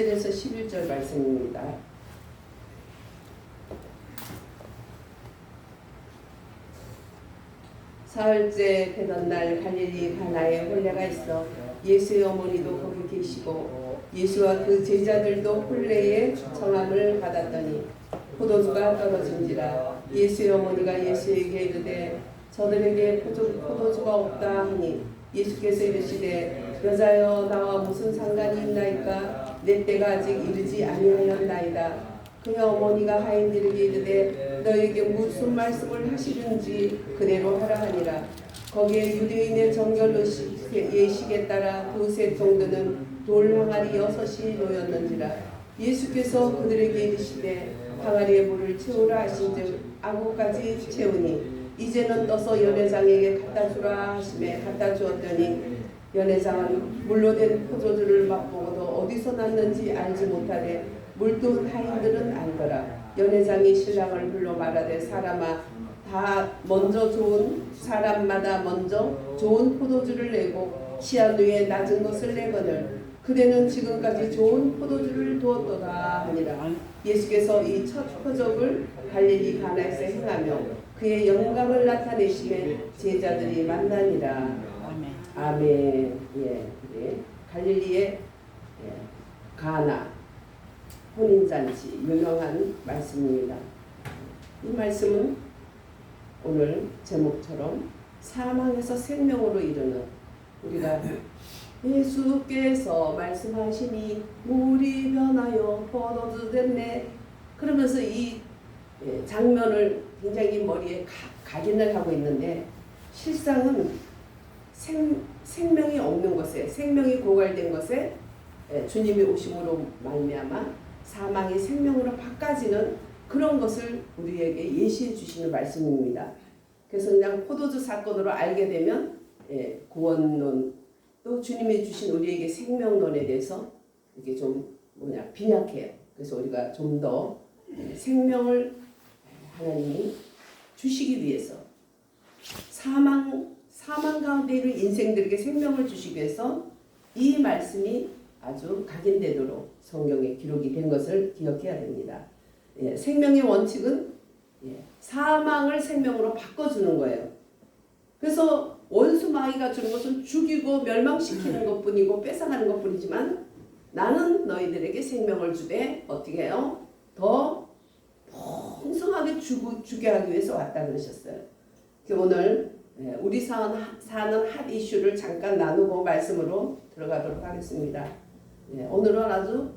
10절에서 11절 말씀입니다. 사흘째 되던 날 갈릴리 가나에 혼례가 있어 예수의 어머니도 거기 계시고 예수와 그 제자들도 혼례의 청함을 받았더니 포도주가 떨어진지라 예수의 어머니가 예수에게 이르되 저들에게 포도주가 없다 하니 예수께서 이르시되 여자여 나와 무슨 상관이 있나이까 내 때가 아직 이르지 아니하였나이다. 그의 어머니가 하인들에게 이르되 너에게 무슨 말씀을 하시는지 그대로 하라 하니라. 거기에 유대인의 정결 예식에 따라 두세 정도는 돌 항아리 6이 놓였는지라. 예수께서 그들에게 이르시되 항아리에 물을 채우라 하신즉 아구까지 채우니 이제는 떠서 연회장에게 갖다 주라 하시매 갖다 주었더니 연회장은 물로 된 포도주를 맛보고도 어디서 났는지 알지 못하되 물도 타인들은 알더라. 연회장이 신랑을 불러 말하되 사람아 사람마다 먼저 좋은 포도주를 내고 취한 후에 낮은 것을 내거늘 그대는 지금까지 좋은 포도주를 두었도다 하니라. 예수께서 이 첫 표적을 갈릴리 가나에서 행하며 그의 영광을 나타내시매 제자들이 만나니라. 아멘. 예. 갈릴리의 가나 혼인잔치 유명한 말씀입니다. 이 말씀은 오늘 제목처럼 사망에서 생명으로 이르는 우리가 예수께서 말씀하시니 물이 변하여 포도주 됐네 그러면서 이 장면을 굉장히 머리에 각인을 하고 있는데 실상은 생명이 없는 것에 생명이 고갈된 것에 주님이 오심으로 말미암아 사망이 생명으로 바꿔지는 그런 것을 우리에게 예시해 주시는 말씀입니다. 그래서 그냥 포도주 사건으로 알게 되면 구원론 또 주님이 주신 우리에게 생명론에 대해서 이게 좀 빈약해요. 그래서 우리가 좀 더 생명을 하나님이 주시기 위해서 사망 가운데 있는 인생들에게 생명을 주시기 위해서 이 말씀이 아주 각인되도록 성경에 기록이 된 것을 기억해야 됩니다. 생명의 원칙은 사망을 생명으로 바꿔주는 거예요. 그래서 원수 마귀가 주는 것은 죽이고 멸망시키는 것뿐이고 뺏어가는 것뿐이지만 나는 너희들에게 생명을 주되 어떻게 해요? 더 풍성하게 주게 하기 위해서 왔다 그러셨어요. 오늘 우리 사는 핫 이슈를 잠깐 나누고 말씀으로 들어가도록 하겠습니다. 오늘은 아주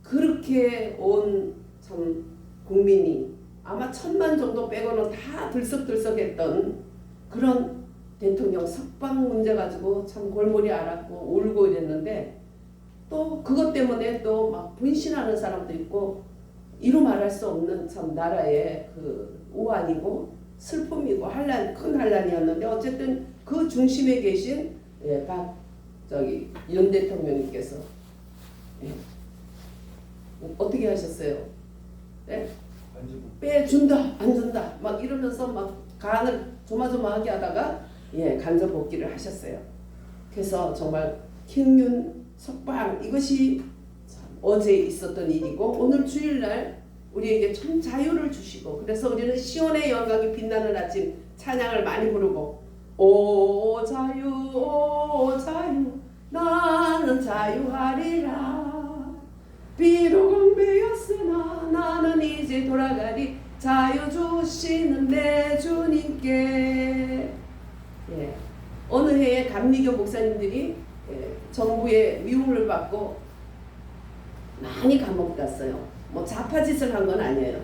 그렇게 온 참 국민이 아마 1000만 정도 빼고는 다 들썩들썩했던 그런 대통령 석방 문제 가지고 참 골머리 앓았고 울고 이랬는데 또 그것 때문에 또 막 분신하는 사람도 있고 이루 말할 수 없는 참 나라의 그 우환이고 슬픔이고 큰 한란이었는데 어쨌든 그 중심에 계신 윤 대통령님께서 어떻게 하셨어요? 빼준다 안 준다 막 이러면서 막 간을 조마조마하게 하다가 간접 복귀를 하셨어요. 그래서 정말 킹윤 석방 이것이 어제 있었던 일이고 오늘 주일날 우리에게 참 자유를 주시고 그래서 우리는 시온의 영광이 빛나는 아침 찬양을 많이 부르고 오 자유 오 자유 나는 자유하리라 비록 엉매였으나 나는 이제 돌아가리 자유 주시는 내 주님께. 어느 해에 감리교 목사님들이 정부의 미움을 받고 많이 감옥 갔어요. 뭐 자파짓을 한 건 아니에요.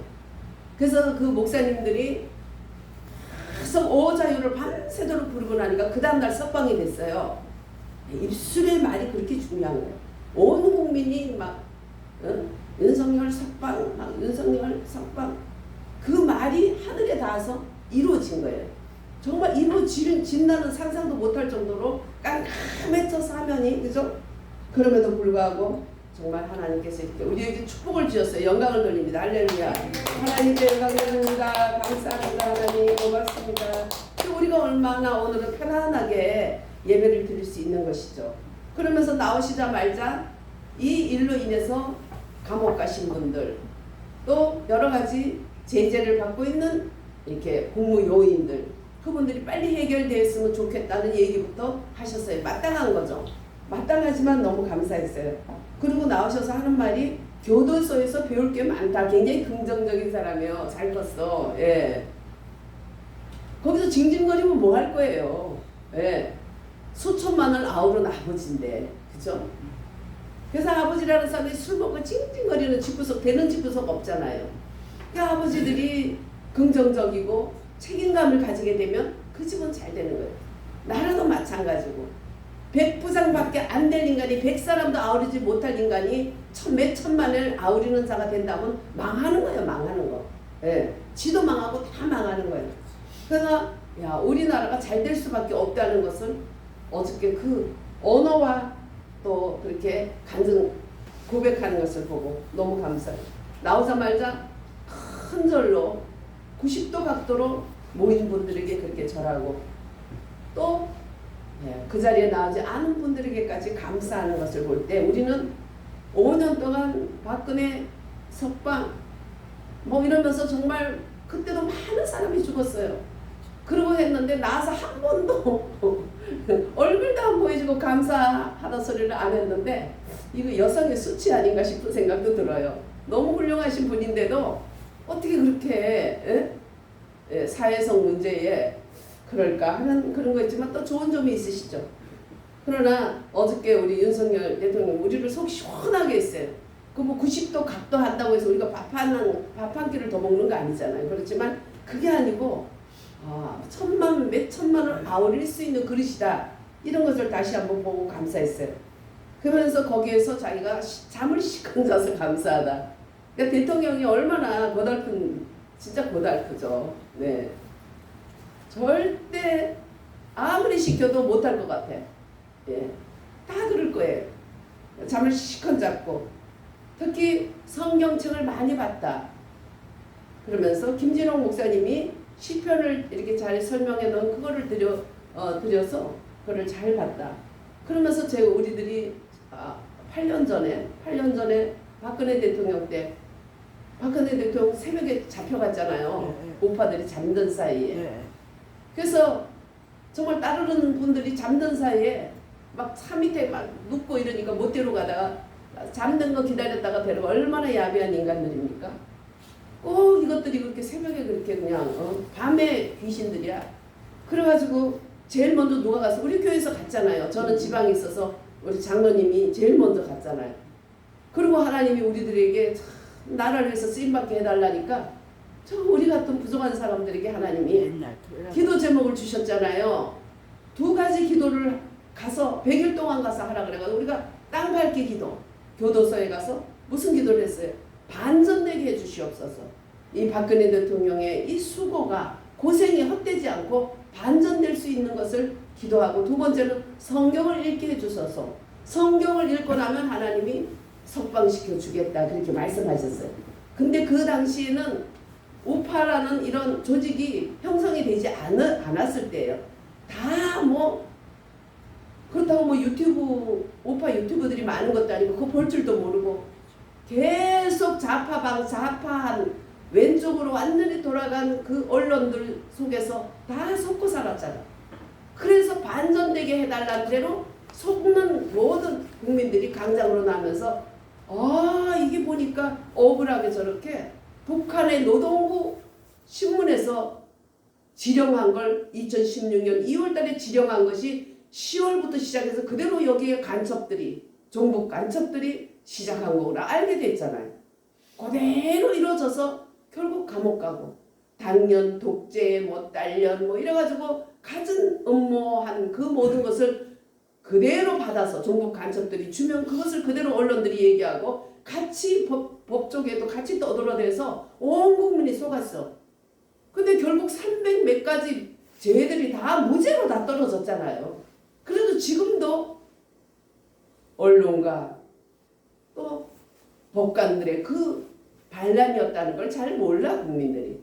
그래서 그 목사님들이 계속 오자유를 밤새도록 부르고 나니까 그 다음날 석방이 됐어요. 입술의 말이 그렇게 중요한 거예요. 온 국민이 막 윤석열 석방, 윤석열 석방 그 말이 하늘에 닿아서 이루어진 거예요. 정말 이루어진다는 상상도 못할 정도로 깜깜했죠 사면이 그죠? 그럼에도 불구하고 정말 하나님께서 이렇게 우리에게 축복을 주셨어요. 영광을 돌립니다. 할렐루야. 하나님께 영광을 돌립니다. 감사합니다. 하나님 고맙습니다. 우리가 얼마나 오늘은 편안하게 예배를 드릴 수 있는 것이죠. 그러면서 나오시자마자 이 일로 인해서 감옥 가신 분들, 또 여러 가지 제재를 받고 있는 이렇게 공무요인들, 그분들이 빨리 해결되었으면 좋겠다는 얘기부터 하셨어요. 마땅한 거죠. 마땅하지만 너무 감사했어요. 그리고 나오셔서 하는 말이 교도소에서 배울 게 많다. 굉장히 긍정적인 사람이에요. 잘 컸어. 예. 거기서 징징거리면 뭐 할 거예요. 예. 수천만을 아우른 아버지인데, 그죠? 그래서 아버지라는 사람이 술 먹고 징징거리는 집구석, 되는 집구석 없잖아요. 그 아버지들이 긍정적이고 책임감을 가지게 되면 그 집은 잘 되는 거예요. 나라도 마찬가지고. 100부장밖에 안 될 인간이 100사람도 아우르지 못할 인간이 몇 천만을 아우리는 자가 된다면 망하는 거예요. 망하는 거. 예. 지도 망하고 다 망하는 거예요. 그래서 야, 우리나라가 잘 될 수밖에 없다는 것을 어저께 그 언어와 또 그렇게 간증 고백하는 것을 보고 너무 감사해요. 나오자마자 큰 절로 90도 각도로 모인 분들에게 그렇게 절하고 또 그 자리에 나오지 않은 분들에게까지 감사하는 것을 볼 때 우리는 5년 동안 박근혜 석방 뭐 이러면서 정말 그때도 많은 사람이 죽었어요. 그러고 했는데 나와서 한 번도 얼굴도 안 보여주고 감사하다 소리를 안 했는데 이거 여성의 수치 아닌가 싶은 생각도 들어요. 너무 훌륭하신 분인데도 어떻게 그렇게 사회성 문제에 그럴까 하는 그런 거 있지만 또 좋은 점이 있으시죠. 그러나 어저께 우리 윤석열 대통령 우리를 속 시원하게 했어요. 그 뭐 90도 각도 한다고 해서 우리가 밥 한 끼를 더 먹는 거 아니잖아요. 그렇지만 그게 아니고 몇 천만을 아우릴 수 있는 그릇이다. 이런 것을 다시 한번 보고 감사했어요. 그러면서 거기에서 자기가 잠을 시큰 자서 감사하다. 그러니까 대통령이 얼마나 고달픈, 진짜 고달프죠. 네. 절대 아무리 시켜도 못할 것 같아. 예. 다 그럴 거예요. 잠을 시큰 잡고 특히 성경책을 많이 봤다. 그러면서 김진홍 목사님이 시편을 이렇게 잘 설명해 놓은 그거를 드려서 그거를 잘 봤다. 그러면서 우리들이 8년 전에 박근혜 대통령 때 박근혜 대통령 새벽에 잡혀갔잖아요. 오빠들이 잠든 사이에. 그래서 정말 따르는 분들이 잠든 사이에 막 산 밑에 막 눕고 이러니까 못 데려가다가 잠든 거 기다렸다가 데려가. 얼마나 야비한 인간들입니까? 꼭 이것들이 그렇게 새벽에 그렇게 그냥 밤에 귀신들이야. 그래가지고 제일 먼저 누가 가서 우리 교회에서 갔잖아요. 저는 지방에 있어서 우리 장로님이 제일 먼저 갔잖아요. 그리고 하나님이 우리들에게 나라를 위해서 쓰임받게 해달라니까 저 우리 같은 부족한 사람들에게 하나님이 기도 제목을 주셨잖아요. 2가지 기도를 가서 100일 동안 가서 하라 그래가지고 우리가 땅 밟기 기도, 교도소에 가서 무슨 기도를 했어요? 반전되게 해주시옵소서. 이 박근혜 대통령의 이 수고가 고생이 헛되지 않고 반전될 수 있는 것을 기도하고, 2번째는 성경을 읽게 해주소서. 성경을 읽고 나면 하나님이 석방시켜 주겠다 그렇게 말씀하셨어요. 근데 그 당시에는 우파라는 이런 조직이 형성이 되지 않았을 때예요. 다 뭐 그렇다고 뭐 우파 유튜브들이 많은 것도 아니고 그거 볼 줄도 모르고 계속 좌파한 왼쪽으로 완전히 돌아간 그 언론들 속에서 다 속고 살았잖아. 그래서 반전되게 해달라는 대로 속는 모든 국민들이 강장으로 나면서 이게 보니까 억울하게 저렇게 북한의 노동부 신문에서 지령한 걸 2016년 2월달에 지령한 것이 10월부터 시작해서 그대로 여기에 종북 간첩들이 시작한 거구나 알게 됐잖아요. 그대로 이루어져서 결국 감옥 가고 당년, 독재, 딸년 이래가지고 갖은 음모한 그 모든 것을 그대로 받아서 종북 간첩들이 주면 그것을 그대로 언론들이 얘기하고 같이 법조계도 같이 떠들어대서 온 국민이 속았어. 근데 결국 300 몇 가지 죄들이 다 무죄로 다 떨어졌잖아요. 그래도 지금도 언론과 또 법관들의 그 반란이었다는 걸 잘 몰라 국민들이.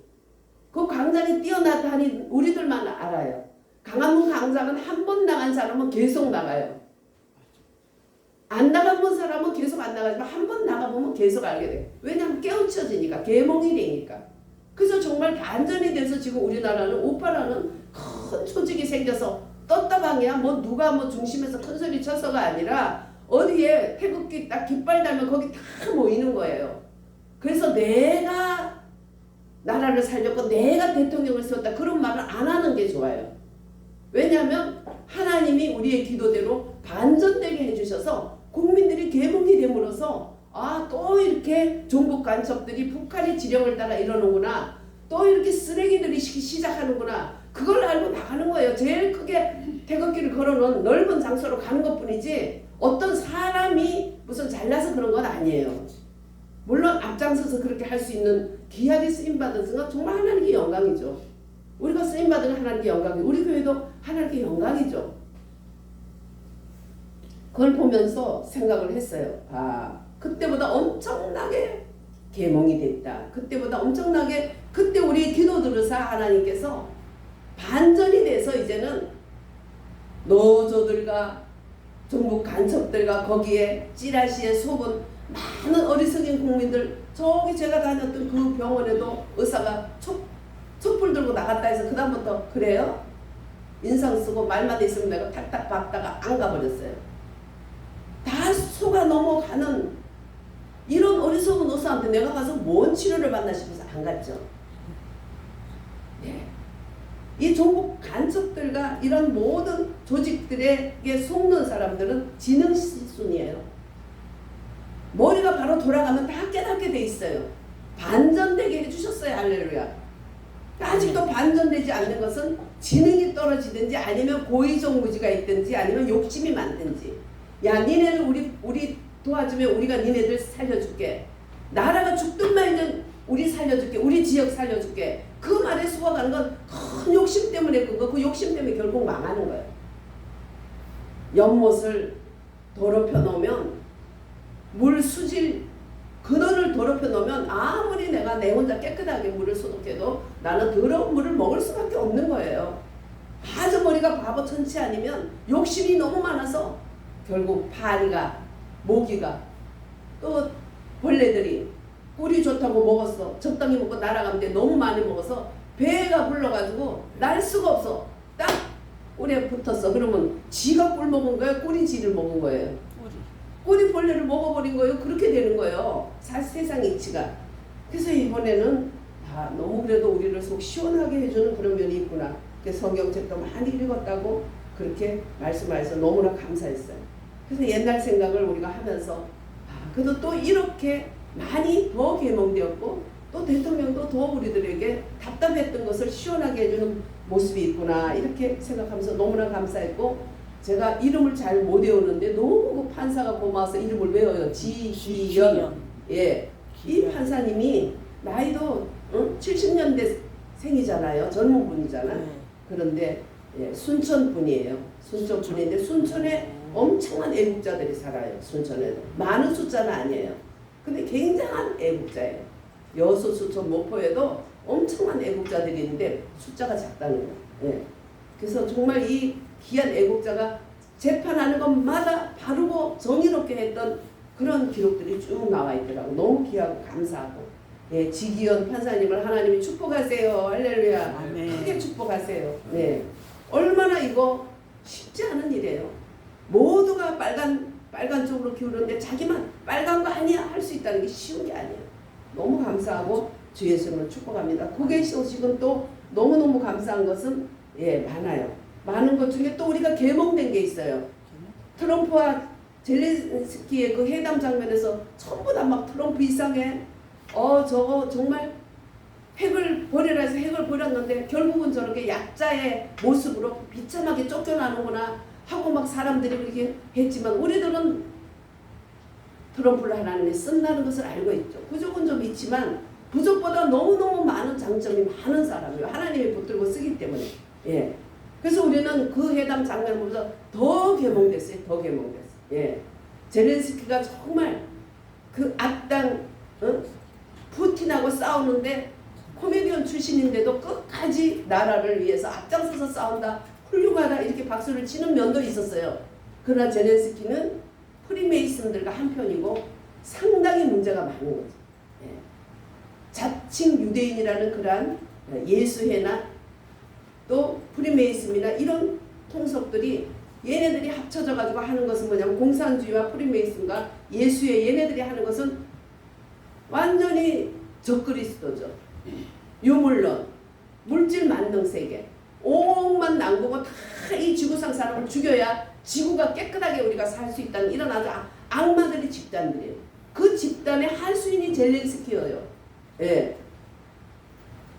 그 강장이 뛰어나다니 우리들만 알아요. 강화문 강장은 한 번 나간 사람은 계속 나가요. 안 나가본 사람은 계속 안 나가지만 한 번 나가보면 계속 알게 돼. 왜냐하면 깨우쳐지니까, 계몽이 되니까. 그래서 정말 반전이 돼서 지금 우리나라는 오빠라는 큰 조직이 생겨서 떴다방이야. 뭐 누가 뭐 중심에서 큰 소리 쳐서가 아니라 어디에 태극기 딱 깃발 달면 거기 다 모이는 거예요. 그래서 내가 나라를 살렸고 내가 대통령을 세웠다 그런 말을 안 하는 게 좋아요. 왜냐하면 하나님이 우리의 기도대로 반전되게 해주셔서 국민들이 계몽이 됨으로써 또 이렇게 종북 간첩들이 북한의 지령을 따라 이러는구나. 또 이렇게 쓰레기들이 시작하는구나. 그걸 알고 나가는 거예요. 제일 크게 태극기를 걸어놓은 넓은 장소로 가는 것뿐이지 어떤 사람이 무슨 잘나서 그런 건 아니에요. 물론 앞장서서 그렇게 할 수 있는 귀하게 쓰임받은 것은 정말 하나님께 영광이죠. 우리가 쓰임받은 하나님께 영광이죠. 우리 교회도 하나님께 영광이죠. 그걸 보면서 생각을 했어요. 그때보다 엄청나게 계몽이 됐다. 그때보다 엄청나게 그때 우리 기도 들으사 하나님께서 반전이 돼서 이제는 노조들과 종북 간첩들과 거기에 찌라시에 속은 많은 어리석은 국민들, 저기 제가 다녔던 그 병원에도 의사가 촛불 들고 나갔다 해서 그다음부터 그래요? 인상 쓰고 말만 있으면 내가 탁탁 박다가 안 가버렸어요. 다 속아 넘어가는 이런 어리석은 의사한테 내가 가서 뭔 치료를 받나 싶어서 안 갔죠. 네. 이 종북 간첩들과 이런 모든 조직들에게 속는 사람들은 지능순이에요. 머리가 바로 돌아가면 다 깨닫게 돼 있어요. 반전되게 해주셨어요. 할렐루야. 아직도 반전되지 않는 것은 지능이 떨어지든지 아니면 고의정무지가 있든지 아니면 욕심이 많든지, 야 니네는 우리 도와주면 우리가 니네들 살려줄게, 나라가 죽든 말든 우리 살려줄게, 우리 지역 살려줄게, 그 말에 속아가는 건 큰 욕심 때문에 그 욕심 때문에 결국 망하는 거예요. 연못을 더럽혀 놓으면 물 수질 근원을 더럽혀 놓으면 아무리 내가 내 혼자 깨끗하게 물을 소독해도 나는 더러운 물을 먹을 수밖에 없는 거예요. 아주 머리가 바보천치 아니면 욕심이 너무 많아서 결국 파리가, 모기가, 또 벌레들이 꿀이 좋다고 먹었어. 적당히 먹고 날아가는데 너무 많이 먹어서 배가 불러가지고 날 수가 없어. 딱 꿀에 붙었어. 그러면 지가 꿀 먹은 거예요? 꿀이 지를 먹은 거예요? 꿀이 벌레를 먹어버린 거예요. 그렇게 되는 거예요. 세상 이치가. 그래서 이번에는 너무 그래도 우리를 속 시원하게 해주는 그런 면이 있구나. 성경책도 많이 읽었다고 그렇게 말씀하셔서 너무나 감사했어요. 그래서 옛날 생각을 우리가 하면서 그래도 또 이렇게 많이 더 계몽되었고 또 대통령도 더 우리들에게 답답했던 것을 시원하게 해주는 모습이 있구나 이렇게 생각하면서 너무나 감사했고, 제가 이름을 잘 못 외우는데 너무 그 판사가 고마워서 이름을 외워요. 지기현. 예, 이 판사님이 나이도 70년대 생이잖아요. 젊은 분이잖아. 그런데 순천 분이에요. 순천 분인데 순천에 엄청난 애국자들이 살아요. 순천에 많은 숫자는 아니에요. 근데 굉장한 애국자예요. 여수, 순천, 목포에도 엄청난 애국자들이 있는데 숫자가 작다는 거예요. 예. 그래서 정말 이 귀한 애국자가 재판하는 것마다 바르고 정의롭게 했던 그런 기록들이 쭉 나와 있더라고. 너무 귀하고 감사하고. 예, 지기현 판사님을 하나님이 축복하세요. 할렐루야. 아멘. 크게 축복하세요. 네. 얼마나 이거 쉽지 않은 일이에요. 모두가 빨간 쪽으로 기울었는데 자기만 빨간 거 아니야 할 수 있다는 게 쉬운 게 아니에요. 너무 감사하고 주 예수님을 축복합니다. 국외 소식은 또 너무너무 감사한 것은 많아요. 많은 것 중에 또 우리가 계몽된 게 있어요. 트럼프와 젤렌스키의 그 회담 장면에서 전부 다 막 트럼프 이상해. 저거 정말 핵을 버리라 해서 핵을 버렸는데 결국은 저렇게 약자의 모습으로 비참하게 쫓겨나는구나 하고 막 사람들이 그렇게 했지만 우리들은 트럼프를 하나님이 쓴다는 것을 알고 있죠. 부족은 좀 있지만 부족보다 너무너무 많은 장점이 많은 사람이에요. 하나님이 붙들고 쓰기 때문에. 예. 그래서 우리는 그 회담 장면을 보면서 더 계몽됐어요. 더 계몽됐어요. 예. 젤렌스키가 정말 그 악당 푸틴하고 싸우는데 코미디언 출신인데도 끝까지 나라를 위해서 앞장서서 싸운다. 훌륭하다. 이렇게 박수를 치는 면도 있었어요. 그러나 젤렌스키는 프리메이슨들과 한편이고 상당히 문제가 많은 거죠. 예. 자칭 유대인이라는 그러한 예수회나 또 프리메이슨이나 이런 통속들이 얘네들이 합쳐져 가지고 하는 것은 뭐냐면 공산주의와 프리메이슨과 예수회 얘네들이 하는 것은 완전히 적그리스도죠. 유물론, 물질 만능 세계, 오만 난고고 다 이 지구상 사람을 죽여야 지구가 깨끗하게 우리가 살 수 있다는 이런 아주 악마들의 집단들이에요. 그 집단의 하수인이 젤렌스키예요. 예.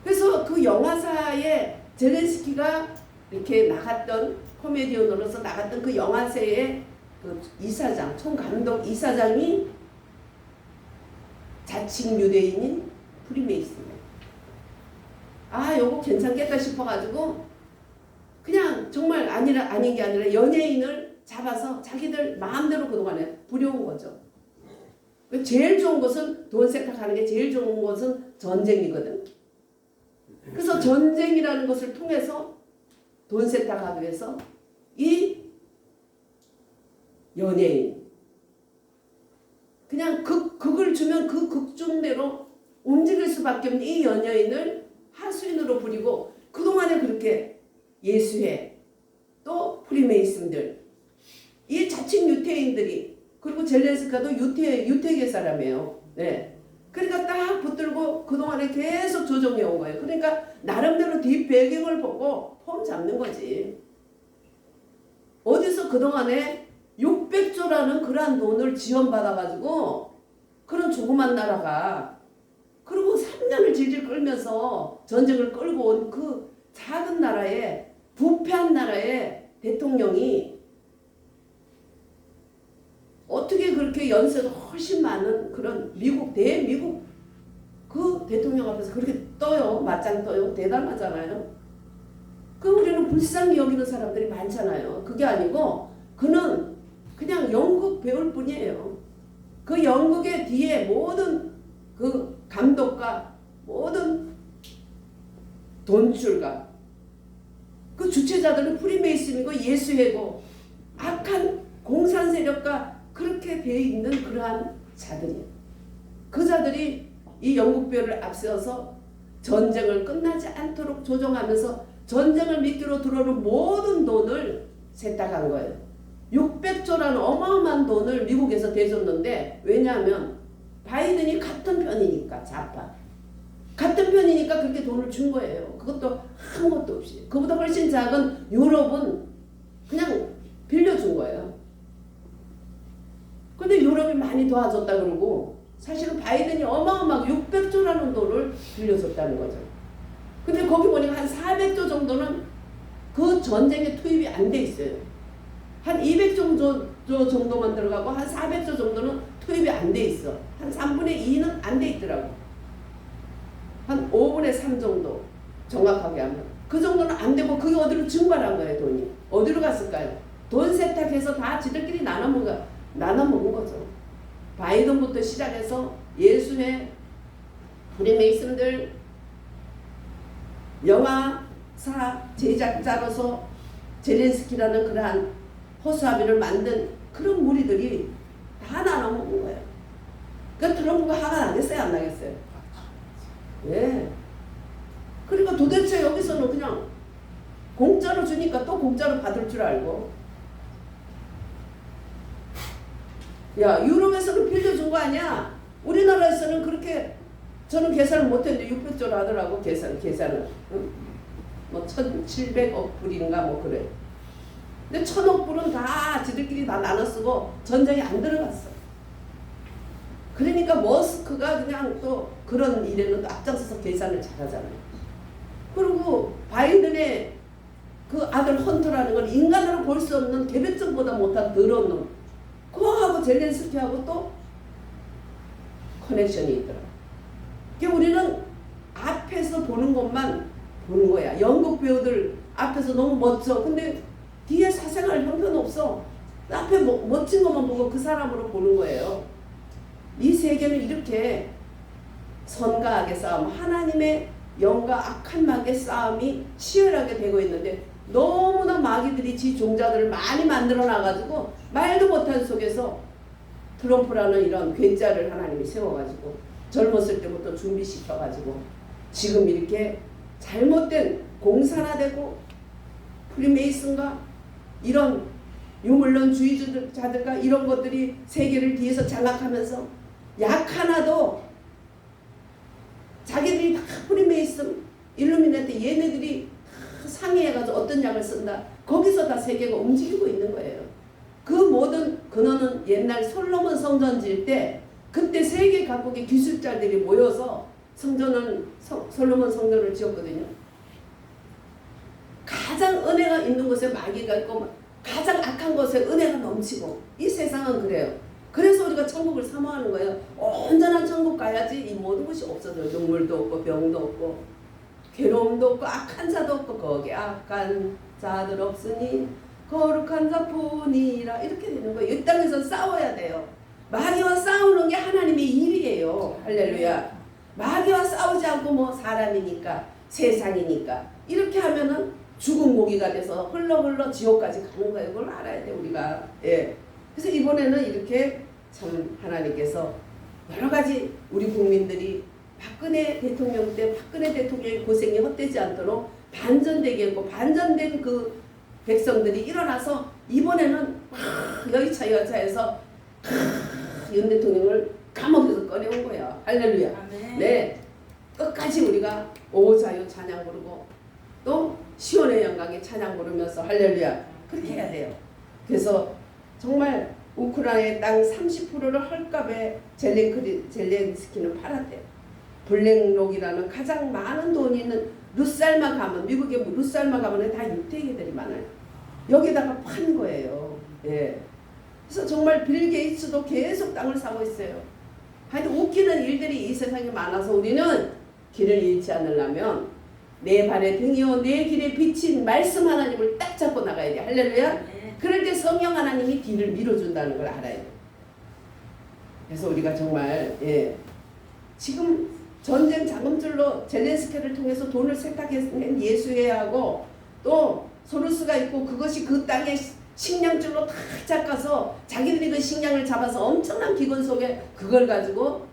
그래서 그 영화사에 젤렌스키가 이렇게 나갔던 코미디언으로서 나갔던 그 영화사의 그 이사장, 총감독 이사장이 자칭 유대인인 프리메이슨이에요. 아, 요거 괜찮겠다 싶어가지고 그냥 정말 아닌 게 아니라 연예인을 잡아서 자기들 마음대로 그동안에 부려온 거죠. 제일 좋은 것은 돈 세탁하는 게 제일 좋은 것은 전쟁이거든. 그래서 전쟁이라는 것을 통해서 돈 세탁하기 위해서 이 연예인 그냥 극을 주면 그 극중대로 움직일 수밖에 없는 이 연예인을 하수인으로 부리고 그동안에 그렇게 예수회 또 프리메이슨들 이 자칭 유태인들이 그리고 젤렌스카도 유태계 사람이에요. 네. 그러니까 딱 붙들고 그동안에 계속 조정해 온 거예요. 그러니까 나름대로 뒷배경을 보고 폼 잡는 거지. 어디서 그동안에 600조라는 그러한 돈을 지원받아가지고 그런 조그만 나라가 그리고 3년을 질질 끌면서 전쟁을 끌고 온 그 작은 나라에 부패한 나라의 대통령이 어떻게 그렇게 연세도 훨씬 많은 그런 대미국 그 대통령 앞에서 그렇게 떠요. 맞짱 떠요. 대단하잖아요. 그 우리는 불쌍히 여기는 사람들이 많잖아요. 그게 아니고 그는 그냥 연극 배울 뿐이에요. 그 연극의 뒤에 모든 그 감독과 모든 돈줄과 그 주체자들은 프리메이슨이고 예수회고 악한 공산 세력과 그렇게 되어 있는 그러한 자들이에요. 그 자들이 이 연극배우를 앞세워서 전쟁을 끝나지 않도록 조종하면서 전쟁을 미끼로 들어오는 모든 돈을 세탁한 거예요. 600조라는 어마어마한 돈을 미국에서 대줬는데 왜냐하면 바이든이 같은 편이니까 좌파. 같은 편이니까 그렇게 돈을 준 거예요. 그것도 아무것도 없이. 그보다 훨씬 작은 유럽은 그냥 빌려준 거예요. 근데 유럽이 많이 도와줬다 그러고 사실은 바이든이 어마어마하게 600조라는 돈을 빌려줬다는 거죠. 근데 거기 보니까 한 400조 정도는 그 전쟁에 투입이 안 돼 있어요. 한 200조 정도만 들어가고 한 400조 정도는 투입이 안 돼 있어. 한 3분의 2는 안 돼 있더라고. 한 5분의 3 정도 정확하게 하면 그 정도는 안 되고 그게 어디로 증발한 거예요. 돈이 어디로 갔을까요? 돈 세탁해서 다 지들끼리 나눠 먹은 거죠. 바이든부터 시작해서 예수회 프리메이슨들 영화사 제작자로서 젤렌스키라는 그러한 호수아비를 만든 그런 무리들이 다 나눠 먹은 거예요. 그러니까 트럼프가 화가 나겠어요? 안 나겠어요? 예. 그러니까 도대체 여기서는 그냥 공짜로 주니까 또 공짜로 받을 줄 알고 야 유럽에서는 빌려준 거 아니야? 우리나라에서는 그렇게 저는 계산을 못했는데 600조를 하더라고 계산을 응? 뭐 1700억 불인가 뭐 그래. 근데 1000억 불은 다 지들끼리 다 나눠 쓰고 전쟁에 안 들어갔어. 그러니까 머스크가 그냥 또 그런 일에는 또 앞장서서 계산을 잘하잖아요. 그리고 바이든의 그 아들 헌터라는 건 인간으로 볼 수 없는 계획적보다 못한 더러운 놈. 그거하고 젤렌스키하고 또 커넥션이 있더라. 그러니까 우리는 앞에서 보는 것만 보는 거야. 연극 배우들 앞에서 너무 멋져. 근데 뒤에 사생활 형편없어. 앞에 멋진 것만 보고 그 사람으로 보는 거예요. 이 세계는 이렇게 선과 악의 싸움, 하나님의 영과 악한 마귀의 싸움이 치열하게 되고 있는데 너무나 마귀들이 지 종자들을 많이 만들어 놔가지고 말도 못한 속에서 트럼프라는 이런 괴짜를 하나님이 세워가지고 젊었을 때부터 준비시켜가지고 지금 이렇게 잘못된 공산화되고 프리메이슨과 이런 유물론주의자들과 이런 것들이 세계를 뒤에서 장악하면서 약 하나도 자기들이 다 프리메이슨 일루미나티 얘네들이 다 상의해가지고 어떤 약을 쓴다. 거기서 다 세계가 움직이고 있는 거예요. 그 모든 근원은 옛날 솔로몬 성전 지을 때 그때 세계 각국의 기술자들이 모여서 솔로몬 성전을 지었거든요. 가장 은혜가 있는 곳에 마귀가 있고 가장 악한 곳에 은혜가 넘치고 이 세상은 그래요. 그래서 우리가 천국을 사모하는 거예요. 온전한 천국 가야지 이 모든 것이 없어져요. 눈물도 없고 병도 없고 괴로움도 없고 악한 자도 없고 거기 악한 자들 없으니 거룩한 자뿐이라 이렇게 되는 거예요. 이 땅에서 싸워야 돼요. 마귀와 싸우는 게 하나님의 일이에요. 할렐루야. 마귀와 싸우지 않고 뭐 사람이니까 세상이니까 이렇게 하면은 죽은 고기가 돼서 흘러 지옥까지 가는 거예요. 그걸 알아야 돼 우리가. 예. 그래서 이번에는 이렇게 참 하나님께서 여러 가지 우리 국민들이 박근혜 대통령 때 박근혜 대통령의 고생이 헛되지 않도록 반전되게 했고 반전된 그 백성들이 일어나서 이번에는 여차여차해서 윤 대통령을 감옥에서 꺼내온 거야. 할렐루야. 아멘. 네. 끝까지 우리가 오자유 찬양 부르고 또 시온의 영광에 찬양 부르면서 할렐루야. 그렇게 해야 돼요. 그래서 정말 우크라이나의 땅 30%를 헐값에 젤렌스키는 팔았대요. 블랙록이라는 가장 많은 돈이 있는 루살마 가문, 미국의 루살마 가문에 다 유태인들이 많아요. 여기다가 판 거예요. 예. 그래서 정말 빌 게이츠도 계속 땅을 사고 있어요. 하여튼 웃기는 일들이 이 세상에 많아서 우리는 길을 잃지 않으려면 내 발에 등이요 내 길에 비친 말씀 하나님을 딱 잡고 나가야 돼. 할렐루야. 네. 그럴 때 성령 하나님이 뒤를 밀어준다는 걸 알아야 돼. 그래서 우리가 정말 지금 전쟁 자금줄로 젤렌스키를 통해서 돈을 세탁해낸 예수해야 하고 또 소루스가 있고 그것이 그 땅에 식량줄로 다 잡아서 자기들이 그 식량을 잡아서 엄청난 기근 속에 그걸 가지고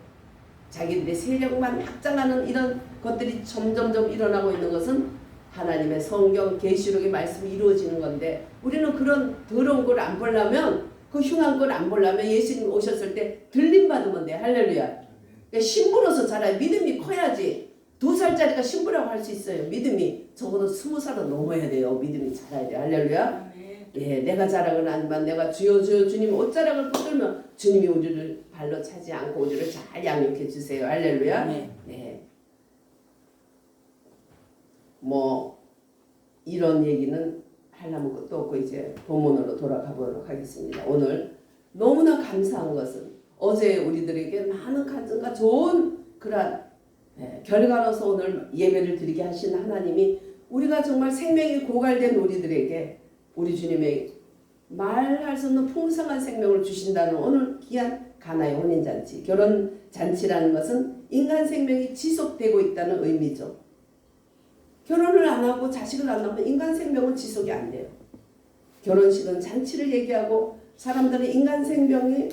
자기들의 세력만 확장하는 이런 것들이 점점점 일어나고 있는 것은 하나님의 성경 계시록의 말씀이 이루어지는 건데 우리는 그런 더러운 걸 안 보려면 그 흉한 걸 안 보려면 예수님 오셨을 때 들림 받으면 돼. 할렐루야. 그러니까 신부로서 자라야 믿음이 커야지. 2살짜리가 신부라고 할 수 있어요. 믿음이 적어도 20살은 넘어야 돼요. 믿음이 자라야 돼. 할렐루야. 예, 내가 자랑은 아니지만 내가 주여 주님 옷자락을 붙들면 주님이 우리를 발로 차지 않고 우리를 잘 양육해 주세요. 할렐루야. 네. 뭐 이런 얘기는 하려면 것도 없고 이제 본문으로 돌아가 보도록 하겠습니다. 오늘 너무나 감사한 것은 어제 우리들에게 많은 간증과 좋은 그런 결과로서 오늘 예배를 드리게 하신 하나님이 우리가 정말 생명이 고갈된 우리들에게 우리 주님의 말할 수 없는 풍성한 생명을 주신다는 오늘 귀한 가나의 혼인잔치. 결혼잔치라는 것은 인간 생명이 지속되고 있다는 의미죠. 결혼을 안 하고 자식을 안 낳으면 인간 생명은 지속이 안 돼요. 결혼식은 잔치를 얘기하고 사람들은 인간 생명이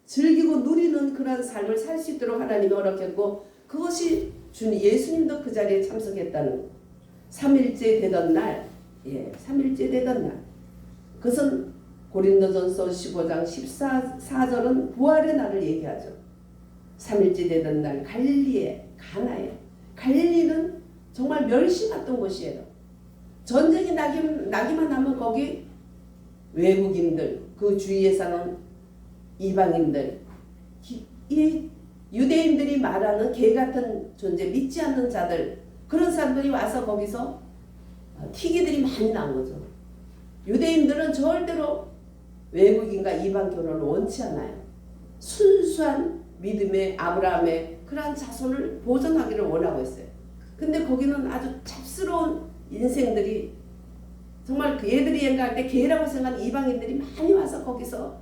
즐기고 누리는 그런 삶을 살 수 있도록 하나님이 허락했고 그것이 예수님도 그 자리에 참석했다는 거. 3일째 되던 날 3일째 되던 날 그것은 고린도전서 15장 14절은 부활의 날을 얘기하죠. 3일째 되던 날 갈릴리에 가나에 갈릴리는 정말 멸시받던 곳이에요. 전쟁이 나기만 하면 거기 외국인들 그 주위에 사는 이방인들 이 유대인들이 말하는 개 같은 존재 믿지 않는 자들 그런 사람들이 와서 거기서 티기들이 많이 나온 거죠. 유대인들은 절대로 외국인과 이방 결혼을 원치 않아요. 순수한 믿음의 아브라함의 그러한 자손을 보존하기를 원하고 있어요. 근데 거기는 아주 잡스러운 인생들이 정말 그 얘들이 얘기할 때 개라고 생각하는 이방인들이 많이 와서 거기서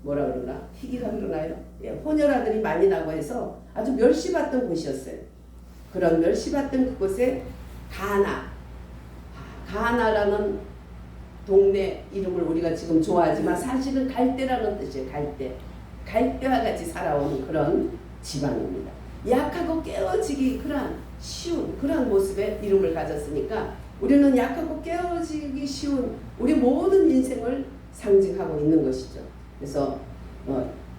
뭐라 그러나 희귀가 그러나요? 혼혈아들이 많이 나고 해서 아주 멸시받던 곳이었어요. 그런 멸시받던 그곳에 가나라는 동네 이름을 우리가 지금 좋아하지만 사실은 갈대라는 뜻이에요. 갈대. 갈대와 같이 살아온 그런 지방입니다. 약하고 깨어지기 쉬운 그런 모습의 이름을 가졌으니까 우리는 약하고 깨어지기 쉬운 우리 모든 인생을 상징하고 있는 것이죠. 그래서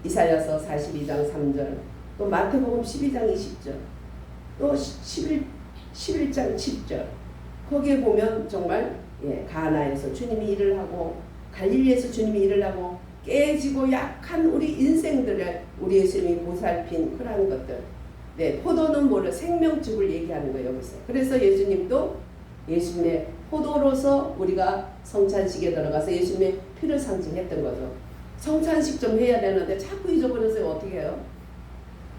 이사야서 42장 3절, 또 마태복음 12장 20절, 또 11장 7절 거기에 보면 정말 가나에서 주님이 일을 하고 갈릴리에서 주님이 일을 하고 깨지고 약한 우리 인생들을 우리 예수님이 보살핀 그러한 것들. 포도는 뭐를 생명즙을 얘기하는 거예요. 여기서. 그래서 예수님도 예수님의 포도로서 우리가 성찬식에 들어가서 예수님의 피를 상징했던 거죠. 성찬식 좀 해야 되는데 자꾸 잊어버려서 어떻게 해요?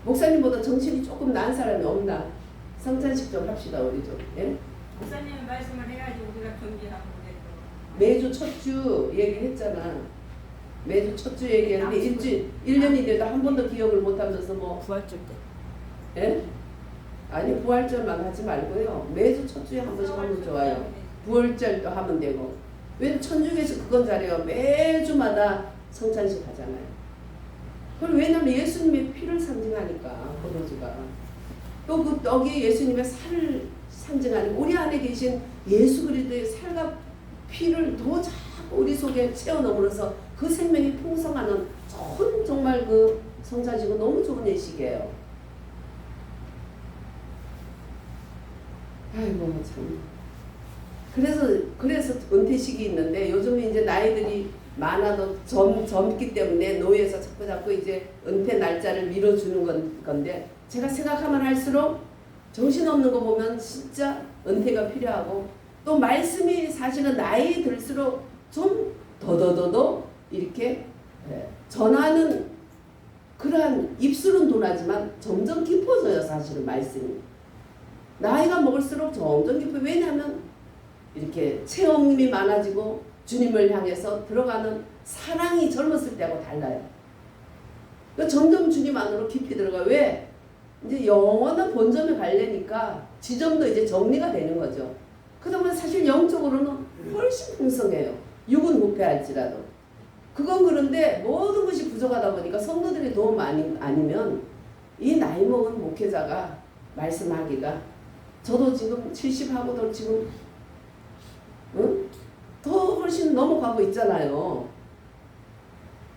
목사님보다 정신이 조금 나은 사람이 없나? 성찬식 좀 합시다 우리 좀. 예? 목사님의 말씀을 해야지 우리가 경계하고 매주 첫 주 얘기했잖아. 매주 첫 주 얘기했는데 일주일 1년이 돼도 한 번도 기억을 못하면서 뭐 부활절 때. 예? 아니 부활절만 하지 말고요. 매주 첫 주에 한 번씩 하면 좋아요. 부활절도 하면 되고. 왜 천주교에서 그건 잘해요. 매주마다 성찬식 하잖아요. 그럼 왜냐면 예수님의 피를 상징하니까 포도주가. 또 그 떡이 예수님의 살을 상징하니까 우리 안에 계신 예수 그리스도의 살과 피를 더 자꾸 우리 속에 채워 넣으면서 그 생명이 풍성하는 정말 그 성찬식은 너무 좋은 예식이에요. 아이고 참. 그래서 은퇴식이 있는데 요즘에 이제 나이들이 많아도 젊기 때문에 노예에서 자꾸 이제 은퇴 날짜를 미뤄주는 건데 제가 생각하면 할수록 정신없는 거 보면 진짜 은퇴가 필요하고 또 말씀이 사실은 나이 들수록 좀 더더더더 이렇게 전하는 그러한 입술은 둔하지만 점점 깊어져요. 사실은 말씀이. 나이가 먹을수록 점점 깊어요. 왜냐하면 이렇게 체험이 많아지고 주님을 향해서 들어가는 사랑이 젊었을 때하고 달라요. 그러니까 점점 주님 안으로 깊이 들어가요. 왜? 이제 영원한 본점에 가려니까 지점도 이제 정리가 되는 거죠. 그동안 사실 영적으로는 훨씬 풍성해요. 육은 부패할지라도. 그건 그런데 모든 것이 부족하다 보니까 성도들의 도움 아니면 이 나이 먹은 목회자가 말씀하기가 저도 지금 70하고도 지금 더 훨씬 넘어가고 있잖아요.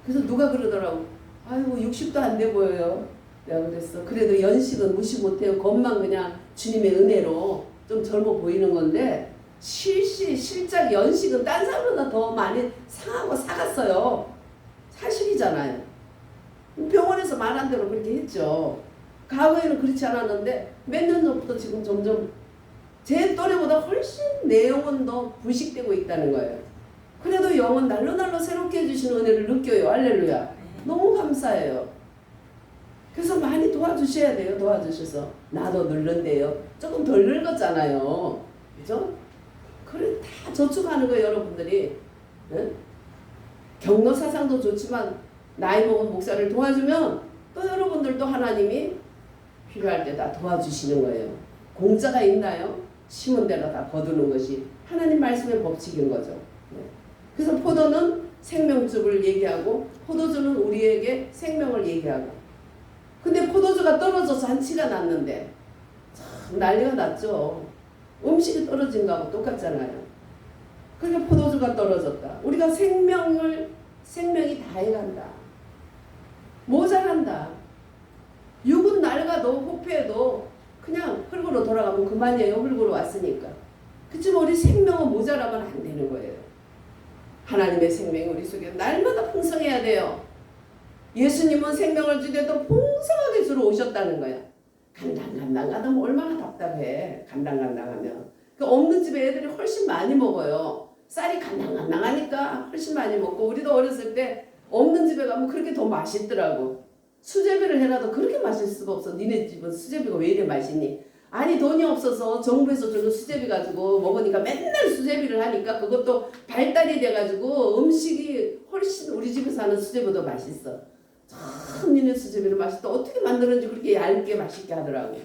그래서 누가 그러더라고. 아이고 60도 안 돼 보여요. 내가 그랬어. 그래도 연식은 무시 못해요. 겉만 그냥 주님의 은혜로 좀 젊어 보이는 건데 실작 연식은 딴 사람보다 더 많이 상하고 사갔어요. 사실이잖아요. 병원에서 말한 대로 그렇게 했죠. 과거에는 그렇지 않았는데 몇 년 전부터 지금 점점 제 또래보다 훨씬 내 영은 더 부식되고 있다는 거예요. 그래도 영은 날로 새롭게 해주시는 은혜를 느껴요. 할렐루야. 너무 감사해요. 그래서 많이 도와주셔야 돼요. 도와주셔서. 나도 늙는데요. 조금 덜 늙었잖아요. 그죠? 그래 다 저축하는 거예요. 여러분들이. 응? 경로사상도 좋지만 나이 먹은 목사를 도와주면 또 여러분들도 하나님이 필요할 때 다 도와주시는 거예요. 공짜가 있나요? 심은 대로 다 거두는 것이 하나님 말씀의 법칙인 거죠. 그래서 포도는 생명즙을 얘기하고 포도주는 우리에게 생명을 얘기하고 근데 포도주가 떨어져서 한치가 났는데 참 난리가 났죠. 음식이 떨어진 거하고 똑같잖아요. 그러니까 포도주가 떨어졌다. 우리가 생명이 다 해간다. 모자란다. 육은 낡아도 호패도 그냥 흙으로 돌아가면 그만이에요. 흙으로 왔으니까. 그치만 우리 생명은 모자라면 안 되는 거예요. 하나님의 생명이 우리 속에 날마다 풍성해야 돼요. 예수님은 생명을 주되도 풍성하게 주러 오셨다는 거야. 간당간당하면 얼마나 답답해. 간당간당하면. 그 없는 집에 애들이 훨씬 많이 먹어요. 쌀이 간당간당하니까 훨씬 많이 먹고 우리도 어렸을 때 없는 집에 가면 그렇게 더 맛있더라고. 수제비를 해놔도 그렇게 맛있을 수가 없어. 니네 집은 수제비가 왜 이래 맛있니? 아니 돈이 없어서 정부에서 주는 수제비 가지고 먹으니까 맨날 수제비를 하니까 그것도 발달이 돼가지고 음식이 훨씬 우리 집에서 하는 수제비보다 맛있어. 참 니네 수제비는 맛있다. 어떻게 만드는지 그렇게 얇게 맛있게 하더라고.